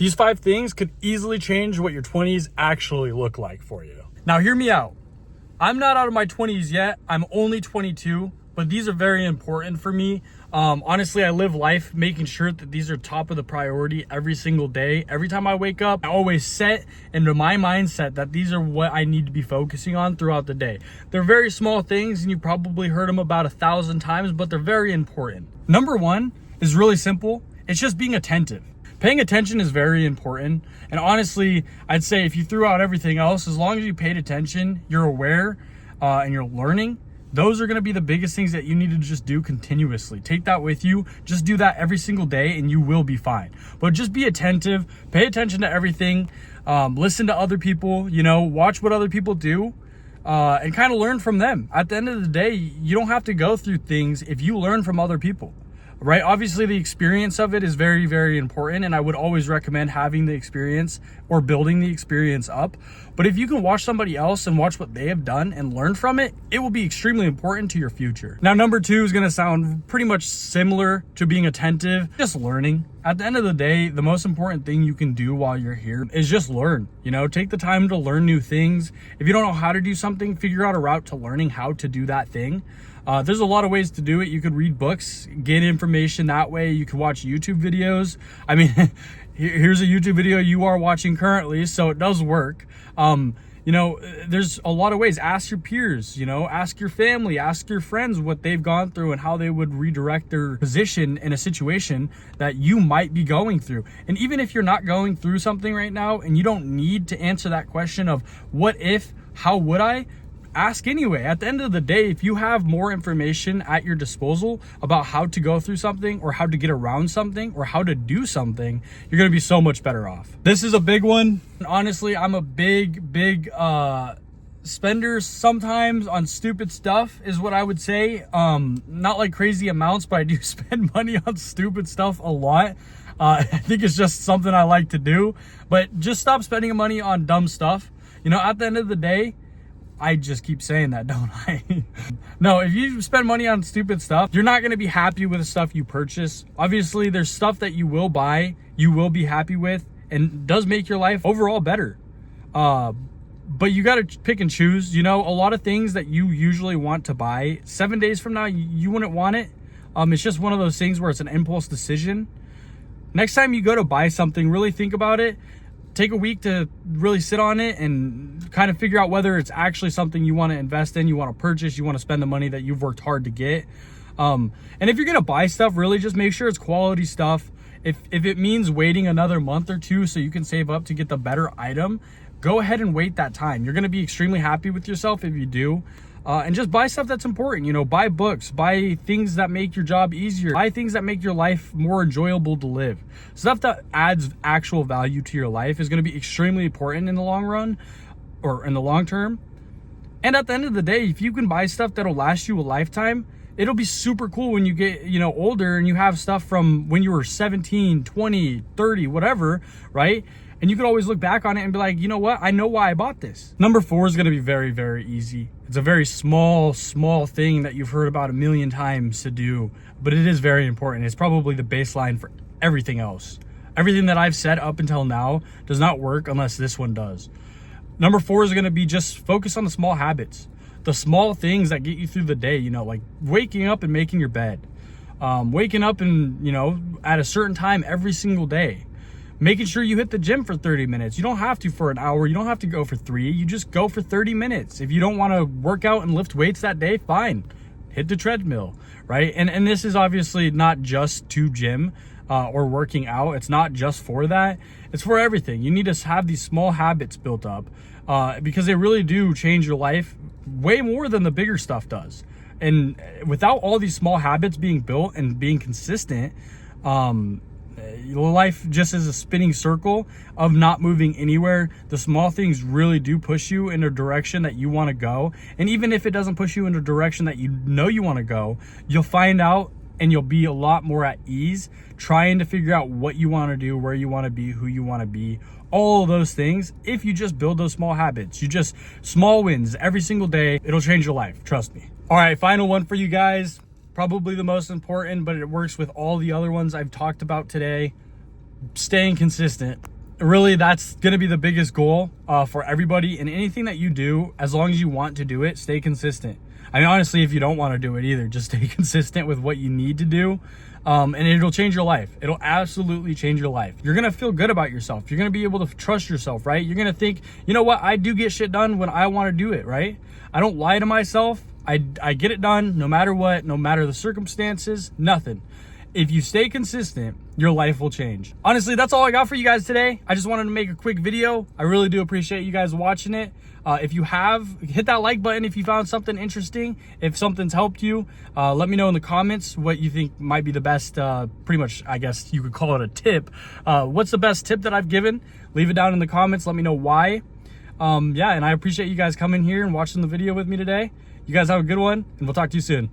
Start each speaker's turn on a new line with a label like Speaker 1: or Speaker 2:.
Speaker 1: These 5 things could easily change what your 20s actually look like for you. Now, hear me out. I'm not out of my 20s yet. I'm only 22, but these are very important for me. Honestly, I live life making sure that these are top of the priority every single day. Every time I wake up, I always set into my mindset that these are what I need to be focusing on throughout the day. They're very small things, and you probably heard them about 1,000 times, but they're very important. Number 1 is really simple. It's just being attentive. Paying attention is very important. And honestly, I'd say if you threw out everything else, as long as you paid attention, you're aware, and you're learning, those are going to be the biggest things that you need to just do continuously. Take that with you. Just do that every single day and you will be fine. But just be attentive, pay attention to everything, listen to other people, watch what other people do, and kind of learn from them. At the end of the day, you don't have to go through things if you learn from other people. Right? Obviously, the experience of it is very, very important, and I would always recommend having the experience or building the experience up. But if you can watch somebody else and watch what they have done and learn from it, it will be extremely important to your future. Now, number 2 is going to sound pretty much similar to being attentive, just learning. At the end of the day, the most important thing you can do while you're here is just learn. Take the time to learn new things. If you don't know how to do something, figure out a route to learning how to do that thing. There's a lot of ways to do it. You could read books, get information that way. You can watch YouTube videos. I mean, here's a YouTube video you are watching currently, so it does work. There's a lot of ways. Ask your peers, ask your family, ask your friends what they've gone through and how they would redirect their position in a situation that you might be going through. And even if you're not going through something right now and you don't need to answer that question of what if, how would I, ask anyway. At the end of the day, if you have more information at your disposal about how to go through something or how to get around something or how to do something, you're going to be so much better off. This is a big one. Honestly, I'm a big spender sometimes on stupid stuff is what I would say. Not like crazy amounts, but I do spend money on stupid stuff a lot. I think it's just something I like to do, but just stop spending money on dumb stuff. At the end of the day, I just keep saying that, don't I? No, if you spend money on stupid stuff, you're not going to be happy with the stuff you purchase. Obviously, there's stuff that you will buy, you will be happy with, and does make your life overall better. But you got to pick and choose. A lot of things that you usually want to buy, 7 days from now, you wouldn't want it. It's just one of those things where it's an impulse decision. Next time you go to buy something, really think about it. Take a week to really sit on it and kind of figure out whether it's actually something you want to invest in, you want to purchase, you want to spend the money that you've worked hard to get. And if you're going to buy stuff, really just make sure it's quality stuff. If it means waiting another month or 2 so you can save up to get the better item, go ahead and wait that time. You're going to be extremely happy with yourself if you do. And just buy stuff that's important. Buy books, buy things that make your job easier, buy things that make your life more enjoyable to live. Stuff that adds actual value to your life is going to be extremely important in the long run or in the long term. And at the end of the day, if you can buy stuff that'll last you a lifetime, it'll be super cool when you get, older and you have stuff from when you were 17, 20, 30, whatever, right? And you could always look back on it and be like, you know what? I know why I bought this. Number 4 is going to be very, very easy. It's a very small thing that you've heard about a million times to do, but it is very important. It's probably the baseline for everything else. Everything that I've said up until now does not work unless this one does. Number 4 is going to be just focus on the small habits, the small things that get you through the day, like waking up and making your bed, waking up and, at a certain time every single day. Making sure you hit the gym for 30 minutes. You don't have to for an hour. You don't have to go for 3. You just go for 30 minutes. If you don't want to work out and lift weights that day, fine. Hit the treadmill, right? And this is obviously not just to gym or working out. It's not just for that. It's for everything. You need to have these small habits built up because they really do change your life way more than the bigger stuff does. And without all these small habits being built and being consistent, life just is a spinning circle of not moving anywhere. The small things really do push you in a direction that you want to go. And even if it doesn't push you in a direction that you want to go, you'll find out and you'll be a lot more at ease trying to figure out what you want to do, where you want to be, who you want to be, all of those things. If you just build those small habits, small wins every single day, it'll change your life. Trust me. All right, final one for you guys. Probably the most important, but it works with all the other ones I've talked about today. staying consistent. Really, that's going to be the biggest goal for everybody. And anything that you do, as long as you want to do it, stay consistent. I mean, honestly, if you don't want to do it either, just stay consistent with what you need to do. And it'll change your life. It'll absolutely change your life. You're going to feel good about yourself. You're going to be able to trust yourself, right? You're going to think, you know what? I do get shit done when I want to do it, right? I don't lie to myself. I get it done no matter what, no matter the circumstances, nothing. If you stay consistent, your life will change. Honestly, that's all I got for you guys today. I just wanted to make a quick video. I really do appreciate you guys watching it. If you have, hit that like button if you found something interesting. If something's helped you, let me know in the comments what you think might be the best, pretty much, I guess you could call it a tip. What's the best tip that I've given? Leave it down in the comments. Let me know why. Yeah, and I appreciate you guys coming here and watching the video with me today. You guys have a good one, and we'll talk to you soon.